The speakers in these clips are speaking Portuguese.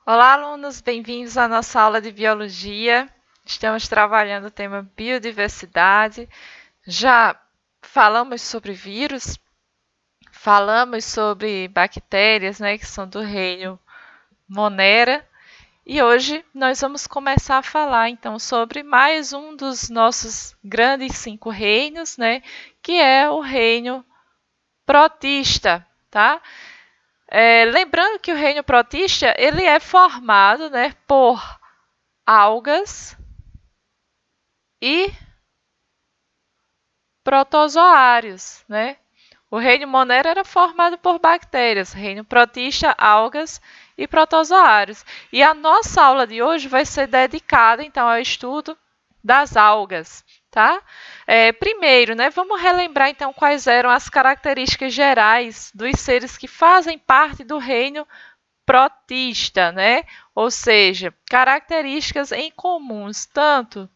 Olá, alunos, bem-vindos à nossa aula de biologia. Estamos trabalhando o tema biodiversidade. Já falamos sobre vírus, falamos sobre bactérias, né, que são do reino Monera, e hoje nós vamos começar a falar então sobre mais um dos nossos grandes 5 reinos, né, que é o reino protista, tá? Lembrando que o reino protista ele é formado, né, por algas e protozoários, né? O reino Monera era formado por bactérias, reino protista, algas e protozoários. E a nossa aula de hoje vai ser dedicada, então, ao estudo das algas, tá? Primeiro, né, vamos relembrar, então, quais eram as características gerais dos seres que fazem parte do reino protista, né? Ou seja, características em comuns, tanto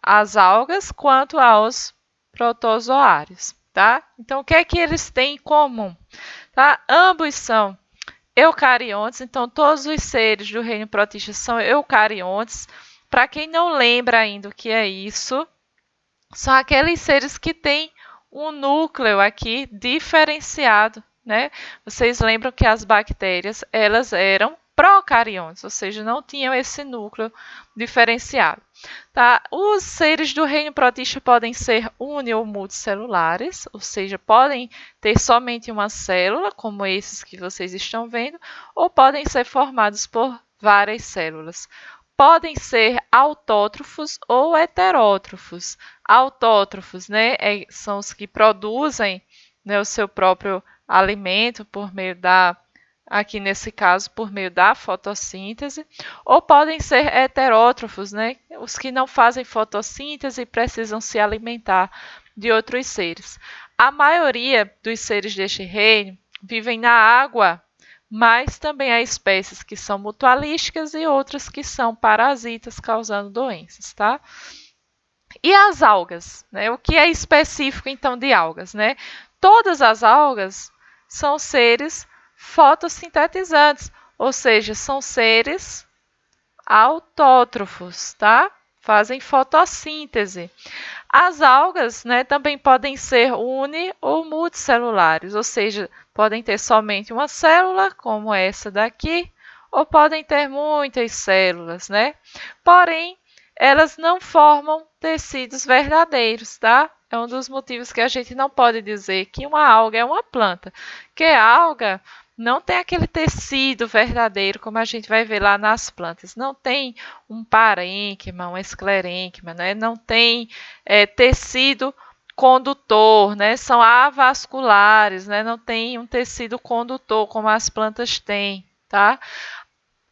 às algas quanto aos protozoários, tá? Então, o que é que eles têm em comum? Tá? Ambos são eucariontes, então todos os seres do reino protista são eucariontes. Para quem não lembra ainda o que é isso, são aqueles seres que têm um núcleo aqui diferenciado, né? Vocês lembram que as bactérias, elas eram procariontes, ou seja, não tinham esse núcleo diferenciado. Tá? Os seres do reino protista podem ser uni ou multicelulares, ou seja, podem ter somente uma célula, como esses que vocês estão vendo, ou podem ser formados por várias células. Podem ser autótrofos ou heterótrofos. Autótrofos, né, são os que produzem, né, o seu próprio alimento por meio da, aqui nesse caso, por meio da fotossíntese, ou podem ser heterótrofos, né, os que não fazem fotossíntese e precisam se alimentar de outros seres. A maioria dos seres deste reino vivem na água, mas também há espécies que são mutualísticas e outras que são parasitas causando doenças, tá? E as algas, né? O que é específico então de algas, né? Todas as algas são seres fotossintetizantes, ou seja, são seres autótrofos, tá? Fazem fotossíntese. As algas, né, também podem ser uni ou multicelulares, ou seja, podem ter somente uma célula, como essa daqui, ou podem ter muitas células, né? Porém, elas não formam tecidos verdadeiros, tá? É um dos motivos que a gente não pode dizer que uma alga é uma planta, que a alga não tem aquele tecido verdadeiro como a gente vai ver lá nas plantas. Não tem um parênquima, um esclerênquima, né? Não tem tecido condutor, né? São avasculares, né? Não tem um tecido condutor como as plantas têm, tá?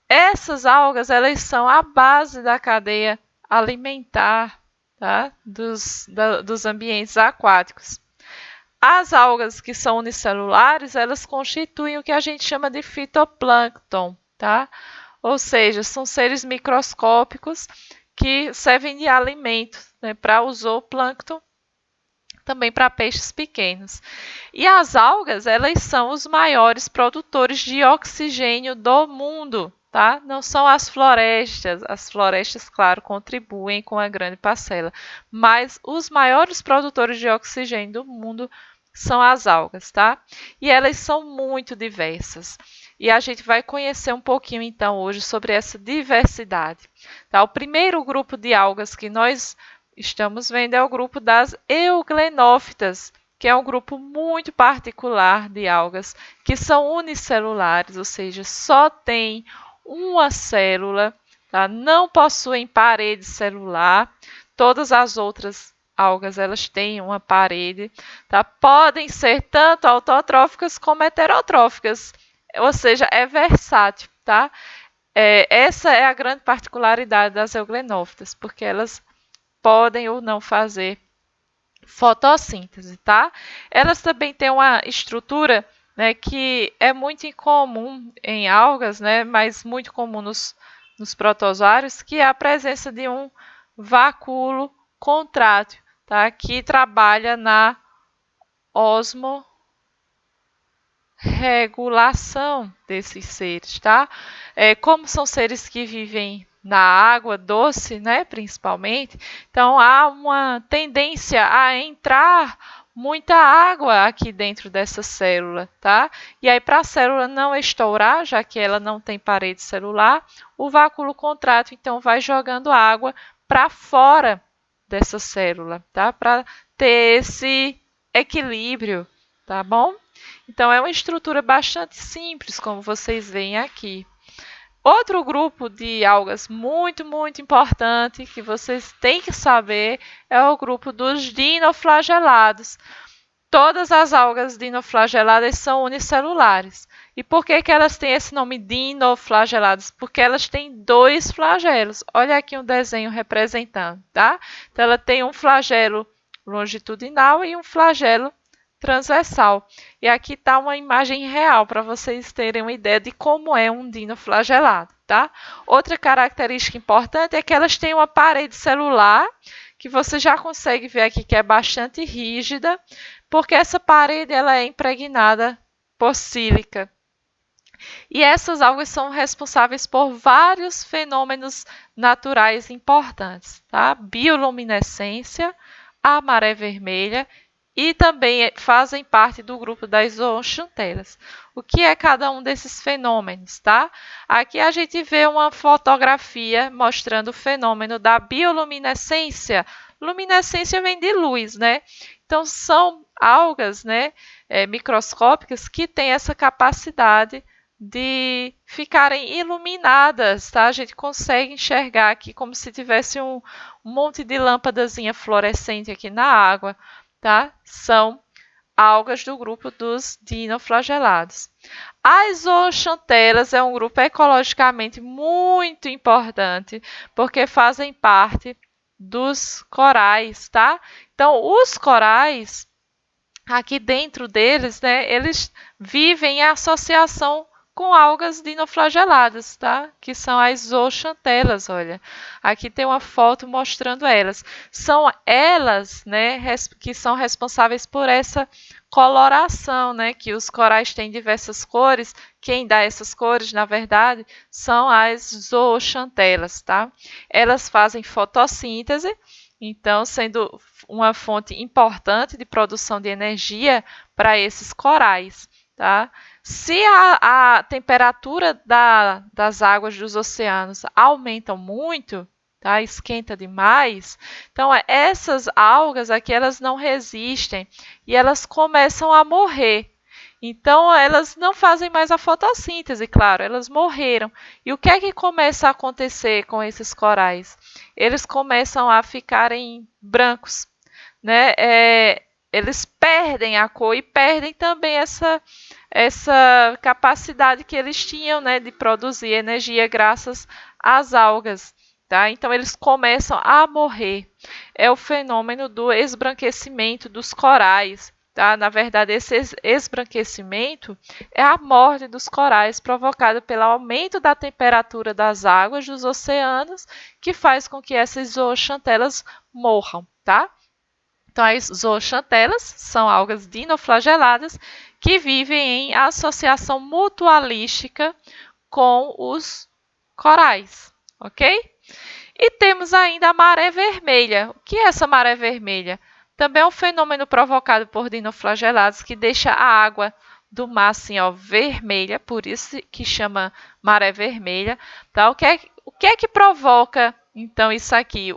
Essas algas, elas são a base da cadeia alimentar, tá? Dos ambientes aquáticos. As algas que são unicelulares, elas constituem o que a gente chama de fitoplâncton, tá? Ou seja, são seres microscópicos que servem de alimento, né, para o zooplâncton, também para peixes pequenos. E as algas, elas são os maiores produtores de oxigênio do mundo, tá? Não são as florestas, claro, contribuem com a grande parcela, mas os maiores produtores de oxigênio do mundo são as algas, tá? E elas são muito diversas. E a gente vai conhecer um pouquinho então hoje sobre essa diversidade. Tá? O primeiro grupo de algas que nós estamos vendo é o grupo das euglenófitas, que é um grupo muito particular de algas que são unicelulares, ou seja, só tem uma célula, tá? Não possuem parede celular. Todas as outras algas elas têm uma parede, tá? Podem ser tanto autotróficas como heterotróficas, ou seja, é versátil, tá? Essa é a grande particularidade das euglenófitas, porque elas podem ou não fazer fotossíntese, tá? Elas também têm uma estrutura, né, que é muito incomum em algas, né, mas muito comum nos protozoários, que é a presença de um vacúolo contrátil, tá? Que trabalha na regulação desses seres, tá? Como são seres que vivem na água doce, né, principalmente, então há uma tendência a entrar muita água aqui dentro dessa célula, tá? E aí, para a célula não estourar, já que ela não tem parede celular, o vacúolo contrátil, então, vai jogando água para fora dessa célula, tá? Para ter esse equilíbrio, tá bom? Então, é uma estrutura bastante simples, como vocês veem aqui. Outro grupo de algas muito, muito importante que vocês têm que saber é o grupo dos dinoflagelados. Todas as algas dinoflageladas são unicelulares. E por que elas têm esse nome dinoflageladas? Porque elas têm 2 flagelos. Olha aqui um desenho representando, tá? Então, ela tem um flagelo longitudinal e um flagelo transversal. E aqui está uma imagem real para vocês terem uma ideia de como é um dinoflagelado, tá? Outra característica importante é que elas têm uma parede celular, que você já consegue ver aqui que é bastante rígida, porque essa parede ela é impregnada por sílica. E essas algas são responsáveis por vários fenômenos naturais importantes, tá? Bioluminescência, a maré vermelha e também fazem parte do grupo das zooxantelas. O que é cada um desses fenômenos, tá? Aqui a gente vê uma fotografia mostrando o fenômeno da bioluminescência. Luminescência vem de luz, né? Então, são algas, né, microscópicas que têm essa capacidade de ficarem iluminadas, tá? A gente consegue enxergar aqui como se tivesse um monte de lâmpadazinha fluorescente aqui na água, tá? São algas do grupo dos dinoflagelados. As zooxantelas é um grupo ecologicamente muito importante, porque fazem parte dos corais, tá? Então, os corais, aqui dentro deles, né, eles vivem em associação com algas dinoflageladas, tá? Que são as zooxantelas, olha. Aqui tem uma foto mostrando elas. São elas, né, que são responsáveis por essa coloração, né, que os corais têm diversas cores. Quem dá essas cores, na verdade, são as zooxantelas, tá? Elas fazem fotossíntese, então, sendo uma fonte importante de produção de energia para esses corais, tá? Se a temperatura das águas dos oceanos aumentam muito, tá? Esquenta demais, então essas algas aqui elas não resistem e elas começam a morrer. Então, elas não fazem mais a fotossíntese, claro, elas morreram. E o que é que começa a acontecer com esses corais? Eles começam a ficarem brancos, né? Eles perdem a cor e perdem também essa capacidade que eles tinham, né, de produzir energia graças às algas. Tá? Então, eles começam a morrer. É o fenômeno do esbranquecimento dos corais. Tá? Na verdade, esse esbranquecimento é a morte dos corais provocada pelo aumento da temperatura das águas dos oceanos, que faz com que essas zooxantelas morram. Tá? Então, as zooxantelas são algas dinoflageladas que vivem em associação mutualística com os corais, ok? E temos ainda a maré vermelha. O que é essa maré vermelha? Também é um fenômeno provocado por dinoflagelados que deixa a água do mar assim, ó, vermelha, por isso que chama maré vermelha. Tá? O que é que provoca, então, isso aqui?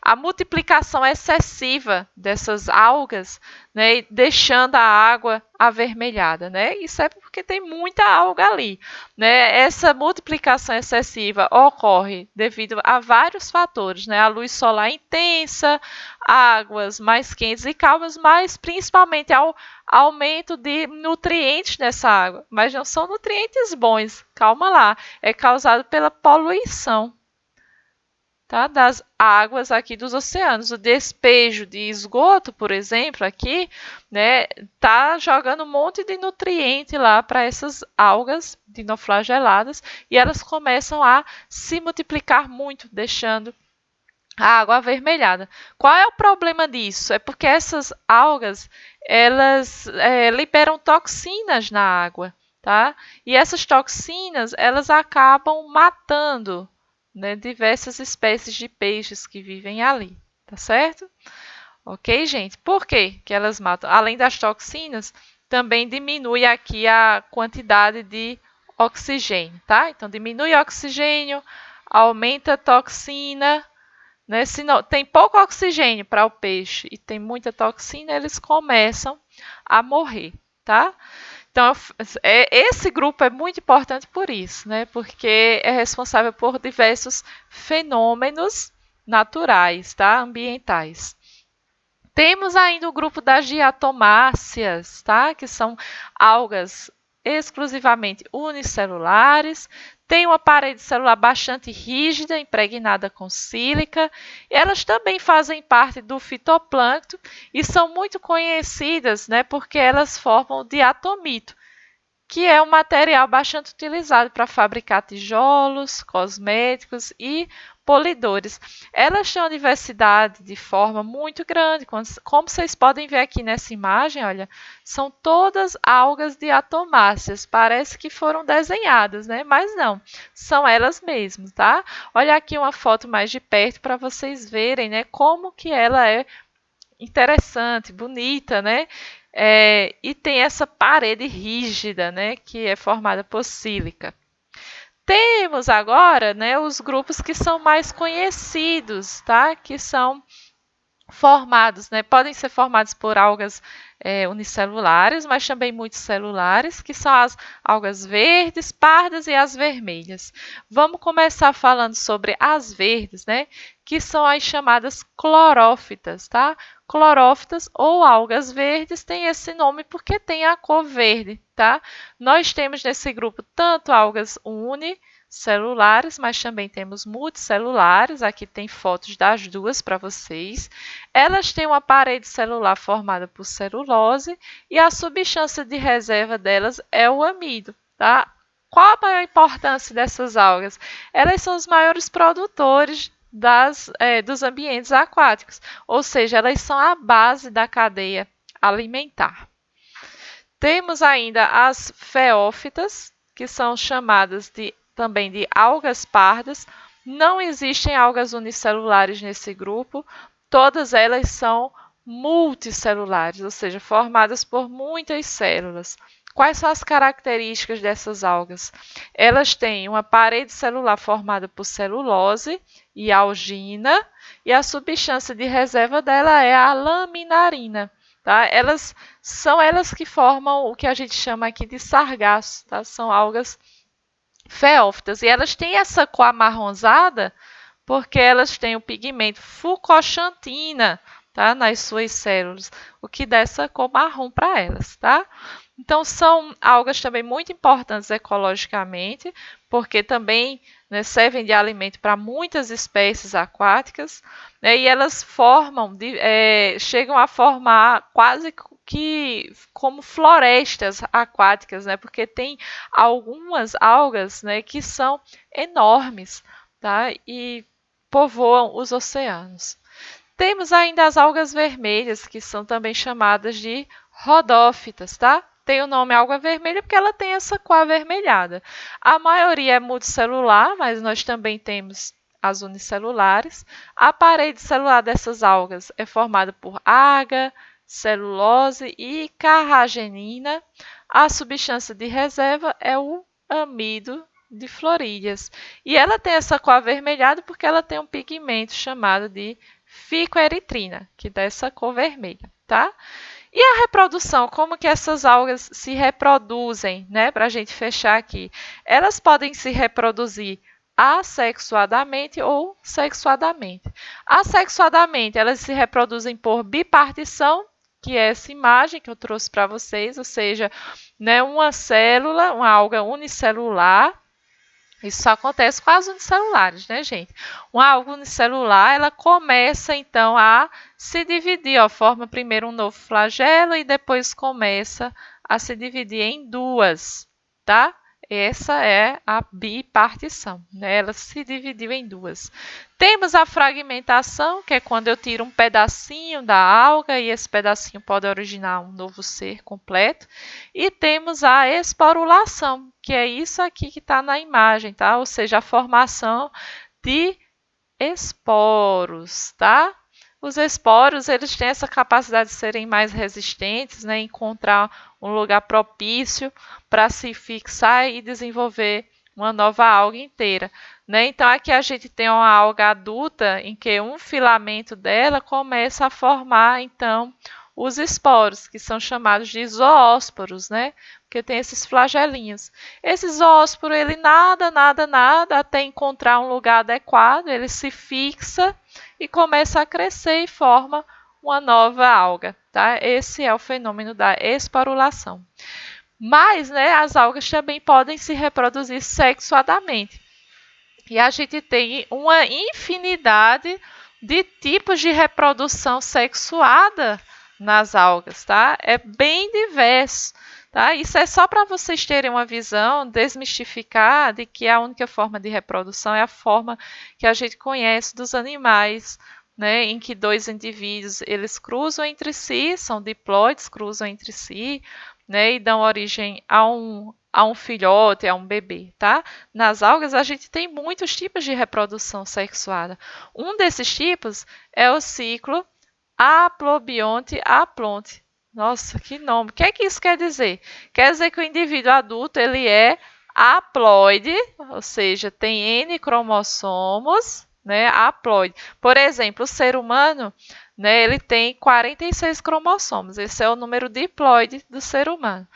A multiplicação excessiva dessas algas, né, deixando a água avermelhada. Né? Isso é porque tem muita alga ali. Né? Essa multiplicação excessiva ocorre devido a vários fatores, né? A luz solar intensa, águas mais quentes e calmas, mas principalmente ao aumento de nutrientes nessa água. Mas não são nutrientes bons, calma lá, é causado pela poluição, tá? Das águas aqui dos oceanos. O despejo de esgoto, por exemplo, aqui, né, tá jogando um monte de nutriente lá para essas algas dinoflageladas e elas começam a se multiplicar muito, deixando A água avermelhada. Qual é o problema disso? É porque essas algas, elas liberam toxinas na água, tá? E essas toxinas, elas acabam matando, né, diversas espécies de peixes que vivem ali, tá certo? Ok, gente? Por que que elas matam? Além das toxinas, também diminui aqui a quantidade de oxigênio, tá? Então, diminui o oxigênio, aumenta a toxina, né? Se não, tem pouco oxigênio para o peixe e tem muita toxina, eles começam a morrer, tá? Então, esse grupo é muito importante por isso, né? Porque é responsável por diversos fenômenos naturais, tá? Ambientais. Temos ainda o grupo das diatomáceas, tá? Que são algas exclusivamente unicelulares, tem uma parede celular bastante rígida, impregnada com sílica. Elas também fazem parte do fitoplâncton e são muito conhecidas, né, porque elas formam o diatomito, que é um material bastante utilizado para fabricar tijolos, cosméticos e polidores. Elas têm uma diversidade de forma muito grande, como vocês podem ver aqui nessa imagem, olha, são todas algas diatomáceas, parece que foram desenhadas, né? Mas não, são elas mesmas, tá? Olha aqui uma foto mais de perto para vocês verem, né, como que ela é interessante, bonita, né? E tem essa parede rígida, né, que é formada por sílica. Temos agora, né, os grupos que são mais conhecidos, tá? Que são formados, né? Podem ser formados por algas unicelulares, mas também multicelulares, que são as algas verdes, pardas e as vermelhas. Vamos começar falando sobre as verdes, né? Que são as chamadas clorófitas, tá? Clorófitas ou algas verdes têm esse nome porque tem a cor verde, tá? Nós temos nesse grupo tanto algas unicelulares, mas também temos multicelulares. Aqui tem fotos das duas para vocês. Elas têm uma parede celular formada por celulose e a substância de reserva delas é o amido, tá? Qual a maior importância dessas algas? Elas são os maiores produtores dos ambientes aquáticos, ou seja, elas são a base da cadeia alimentar. Temos ainda as feófitas, que são chamadas também de algas pardas. Não existem algas unicelulares nesse grupo, todas elas são multicelulares, ou seja, formadas por muitas células. Quais são as características dessas algas? Elas têm uma parede celular formada por celulose e algina, e a substância de reserva dela é a laminarina. Tá? São elas que formam o que a gente chama aqui de sargaço, tá? São algas feófitas. E elas têm essa cor amarronzada porque elas têm o pigmento fucoxantina, tá? Nas suas células, o que dá essa cor marrom para elas, tá? Então, são algas também muito importantes ecologicamente, porque também, né, servem de alimento para muitas espécies aquáticas, né, e elas chegam a formar quase que como florestas aquáticas, né, porque tem algumas algas, né, que são enormes, tá, e povoam os oceanos. Temos ainda as algas vermelhas, que são também chamadas de rodófitas, tá? Tem o nome alga vermelha porque ela tem essa cor avermelhada. A maioria é multicelular, mas nós também temos as unicelulares. A parede celular dessas algas é formada por agar, celulose e carragenina. A substância de reserva é o amido de florídeas. E ela tem essa cor avermelhada porque ela tem um pigmento chamado de ficoeritrina, que dá essa cor vermelha, tá? E a reprodução, como que essas algas se reproduzem, né? Para a gente fechar aqui. Elas podem se reproduzir assexuadamente ou sexuadamente. Assexuadamente, elas se reproduzem por bipartição, que é essa imagem que eu trouxe para vocês, ou seja, né, uma célula, uma alga unicelular. Isso só acontece com as unicelulares, né, gente? Uma alga unicelular, ela começa, então, a se dividir, ó, forma primeiro um novo flagelo e depois começa a se dividir em duas, tá? Essa é a bipartição, né? Ela se dividiu em duas. Temos a fragmentação, que é quando eu tiro um pedacinho da alga e esse pedacinho pode originar um novo ser completo. E temos a esporulação, que é isso aqui que está na imagem, tá? Ou seja, a formação de esporos, tá? Os esporos, eles têm essa capacidade de serem mais resistentes, né? Encontrar um lugar propício para se fixar e desenvolver uma nova alga inteira, né? Então, aqui a gente tem uma alga adulta em que um filamento dela começa a formar, então, os esporos, que são chamados de zoósporos, né? Porque tem esses flagelinhos. Esse zoósporo, ele nada, até encontrar um lugar adequado, ele se fixa e começa a crescer e forma uma nova alga, tá? Esse é o fenômeno da esporulação. Mas, né, as algas também podem se reproduzir sexuadamente. E a gente tem uma infinidade de tipos de reprodução sexuada nas algas, tá? É bem diverso, tá? Isso é só para vocês terem uma visão, desmistificar de que a única forma de reprodução é a forma que a gente conhece dos animais, né? Em que dois indivíduos, eles cruzam entre si, são diploides, cruzam entre si, né? E dão origem a um filhote, a um bebê, tá? Nas algas, a gente tem muitos tipos de reprodução sexuada. Um desses tipos é o ciclo haplobionte-haplonte. Nossa, que nome! O que é que isso quer dizer? Quer dizer que o indivíduo adulto, ele é haploide, ou seja, tem N cromossomos, né? Haploide. Por exemplo, o ser humano, né, ele tem 46 cromossomos. Esse é o número diploide do ser humano.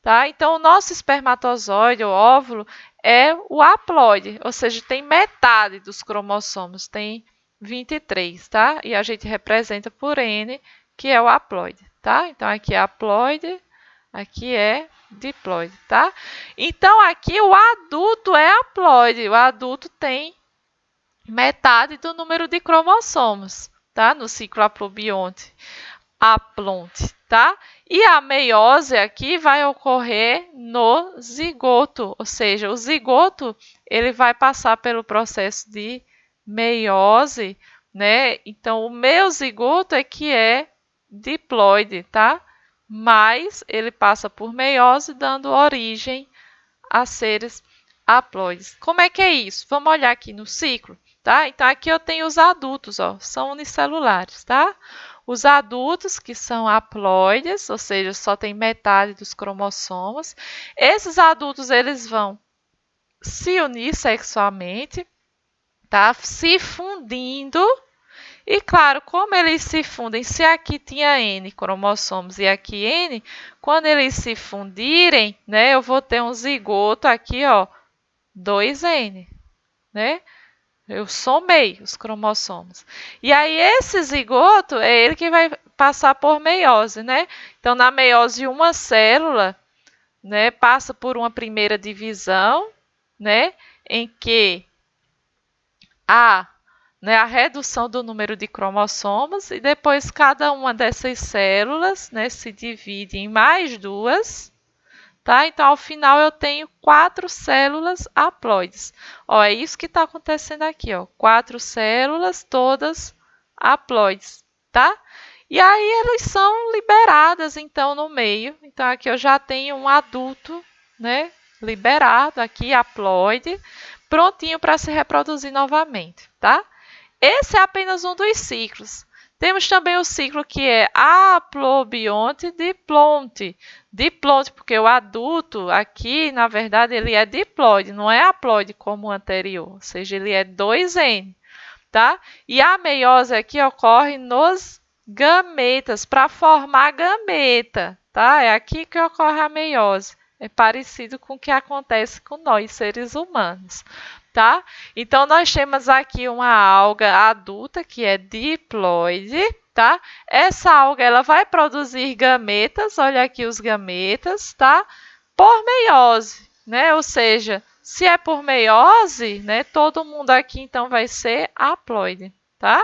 Tá? Então, o nosso espermatozoide, o óvulo, é o haploide, ou seja, tem metade dos cromossomos, tem 23, tá? E a gente representa por N, que é o haploide, tá? Então, aqui é haploide, aqui é diploide, tá? Então, aqui o adulto é haploide, o adulto tem metade do número de cromossomos, tá? No ciclo haplobionte, haplonte, tá? E a meiose aqui vai ocorrer no zigoto, ou seja, o zigoto ele vai passar pelo processo de meiose, né? Então, o meu zigoto é que é diploide, tá? Mas ele passa por meiose, dando origem a seres haploides. Como é que é isso? Vamos olhar aqui no ciclo, tá? Então, aqui eu tenho os adultos, ó, são unicelulares, tá? Os adultos, que são haploides, ou seja, só tem metade dos cromossomos. Esses adultos, eles vão se unir sexualmente, tá? Se fundindo. E, claro, como eles se fundem, se aqui tinha N cromossomos e aqui N, quando eles se fundirem, né, eu vou ter um zigoto aqui, ó, 2N, né? Eu somei os cromossomos. E aí, esse zigoto é ele que vai passar por meiose, né? Então, na meiose, uma célula, né, passa por uma primeira divisão, né, em que há, né, a redução do número de cromossomos e depois cada uma dessas células, né, se divide em mais duas. Tá? Então, ao final, eu tenho 4 células haploides. Ó, é isso que está acontecendo aqui, ó. 4 células, todas haploides, tá? E aí, elas são liberadas, então, no meio. Então, aqui eu já tenho um adulto, né? Liberado aqui, haploide, prontinho para se reproduzir novamente, tá? Esse é apenas um dos ciclos. Temos também o ciclo que é haplobionte-diplonte. Diplonte, porque o adulto aqui, na verdade, ele é diploide, não é haploide como o anterior, ou seja, ele é 2N, tá? E a meiose aqui ocorre nos gametas, para formar gameta, tá? É aqui que ocorre a meiose. É parecido com o que acontece com nós, seres humanos, tá? Então, nós temos aqui uma alga adulta, que é diploide, tá? Essa alga, ela vai produzir gametas, olha aqui os gametas, tá? Por meiose, né? Ou seja, se é por meiose, né? Todo mundo aqui, então, vai ser haploide, tá?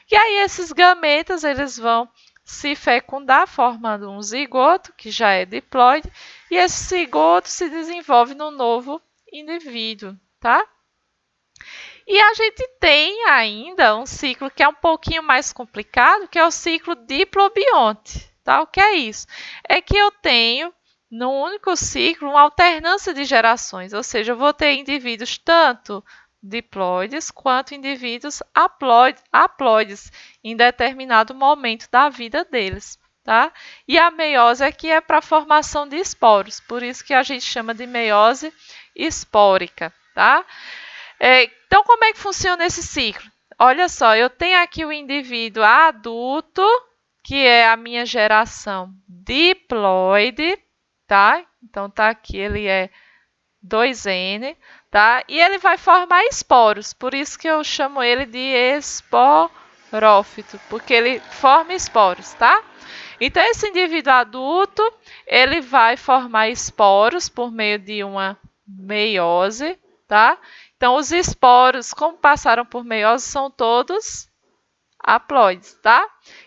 E aí, esses gametas, eles vão se fecundar, formando um zigoto, que já é diploide, e esse zigoto se desenvolve no novo indivíduo, tá? E a gente tem ainda um ciclo que é um pouquinho mais complicado, que é o ciclo diplobionte, tá? O que é isso? É que eu tenho, no único ciclo, uma alternância de gerações, ou seja, eu vou ter indivíduos tanto diploides quanto indivíduos haploides em determinado momento da vida deles, tá? E a meiose aqui é para a formação de esporos, por isso que a gente chama de meiose espórica, tá? Então, como é que funciona esse ciclo? Olha só, eu tenho aqui o indivíduo adulto, que é a minha geração diploide, tá? Então, tá aqui, ele é 2N, tá? E ele vai formar esporos, por isso que eu chamo ele de esporófito, porque ele forma esporos, tá? Então, esse indivíduo adulto, ele vai formar esporos por meio de uma meiose, tá? Então, os esporos, como passaram por meiose, são todos haploides, tá?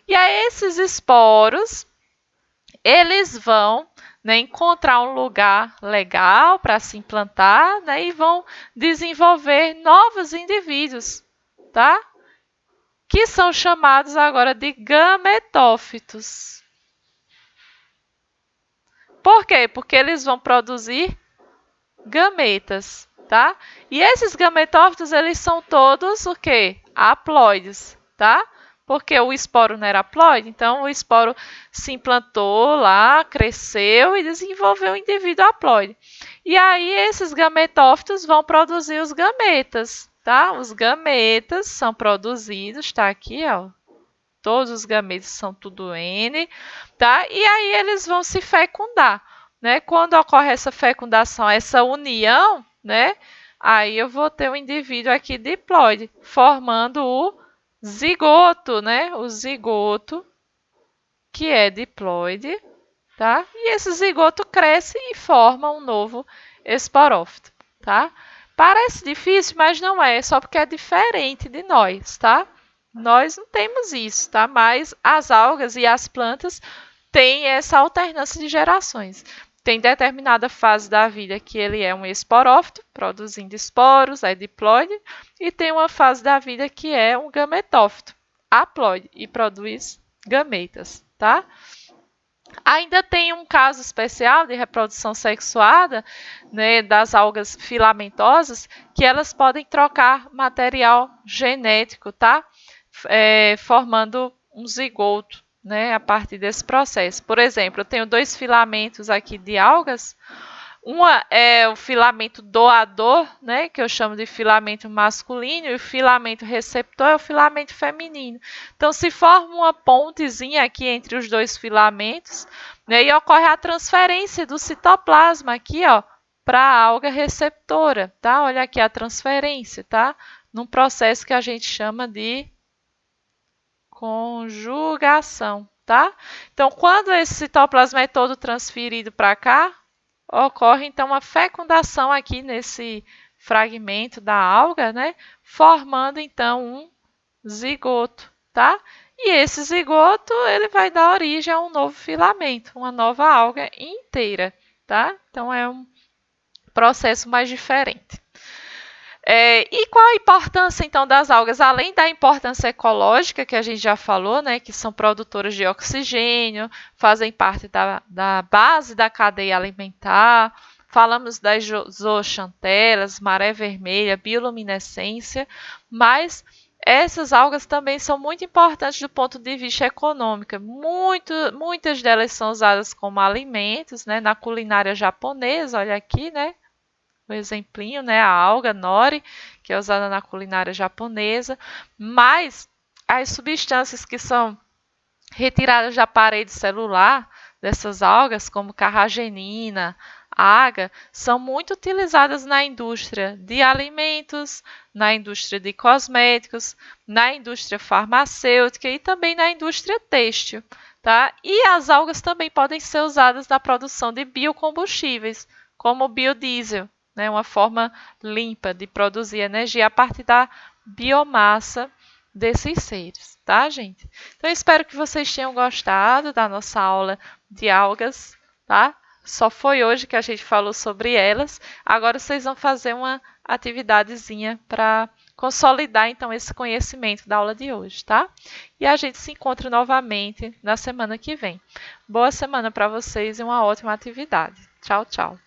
E aí, esses esporos, eles vão, né, encontrar um lugar legal para se implantar, né, e vão desenvolver novos indivíduos, tá? Que são chamados agora de gametófitos. Por quê? Porque eles vão produzir gametas, tá? E esses gametófitos, eles são todos o quê? Haploides, tá? Porque o esporo não era haploide, então o esporo se implantou lá, cresceu e desenvolveu um indivíduo haploide. E aí esses gametófitos vão produzir os gametas, tá? Os gametas são produzidos, tá aqui, ó. Todos os gametas são tudo N, tá? E aí eles vão se fecundar, né? Quando ocorre essa fecundação, essa união, né? Aí eu vou ter um indivíduo aqui diploide, formando o zigoto, né? O zigoto, que é diploide, tá? E esse zigoto cresce e forma um novo esporófito, tá? Parece difícil, mas não é, só porque é diferente de nós, tá? Nós não temos isso, tá? Mas as algas e as plantas têm essa alternância de gerações. Tem determinada fase da vida que ele é um esporófito, produzindo esporos, é diploide, e tem uma fase da vida que é um gametófito, haploide, e produz gametas, tá? Ainda tem um caso especial de reprodução sexuada, né, das algas filamentosas, que elas podem trocar material genético, tá? Formando um zigoto, né, a partir desse processo. Por exemplo, eu tenho 2 filamentos aqui de algas. Uma é o filamento doador, né, que eu chamo de filamento masculino, e o filamento receptor é o filamento feminino. Então, se forma uma pontezinha aqui entre os 2 filamentos, né, e ocorre a transferência do citoplasma aqui, ó, para a alga receptora, tá? Olha aqui a transferência, tá? Num processo que a gente chama de conjugação, tá? Então, quando esse citoplasma é todo transferido para cá, ocorre então uma fecundação aqui nesse fragmento da alga, né? Formando então um zigoto, tá? E esse zigoto, ele vai dar origem a um novo filamento, uma nova alga inteira, tá? Então é um processo mais diferente. E qual a importância, então, das algas? Além da importância ecológica, que a gente já falou, né, que são produtoras de oxigênio, fazem parte da base da cadeia alimentar, falamos das zooxantelas, maré vermelha, bioluminescência, mas essas algas também são muito importantes do ponto de vista econômico. Muitas delas são usadas como alimentos, né, na culinária japonesa, olha aqui, né? O exemplinho, né, a alga nori, que é usada na culinária japonesa, mas as substâncias que são retiradas da parede celular dessas algas, como carragenina, agar, são muito utilizadas na indústria de alimentos, na indústria de cosméticos, na indústria farmacêutica e também na indústria têxtil, tá? E as algas também podem ser usadas na produção de biocombustíveis, como o biodiesel, né, uma forma limpa de produzir energia a partir da biomassa desses seres, tá, gente? Então, espero que vocês tenham gostado da nossa aula de algas, tá? Só foi hoje que a gente falou sobre elas. Agora vocês vão fazer uma atividadezinha para consolidar, então, esse conhecimento da aula de hoje, tá? E a gente se encontra novamente na semana que vem. Boa semana para vocês e uma ótima atividade. Tchau, tchau.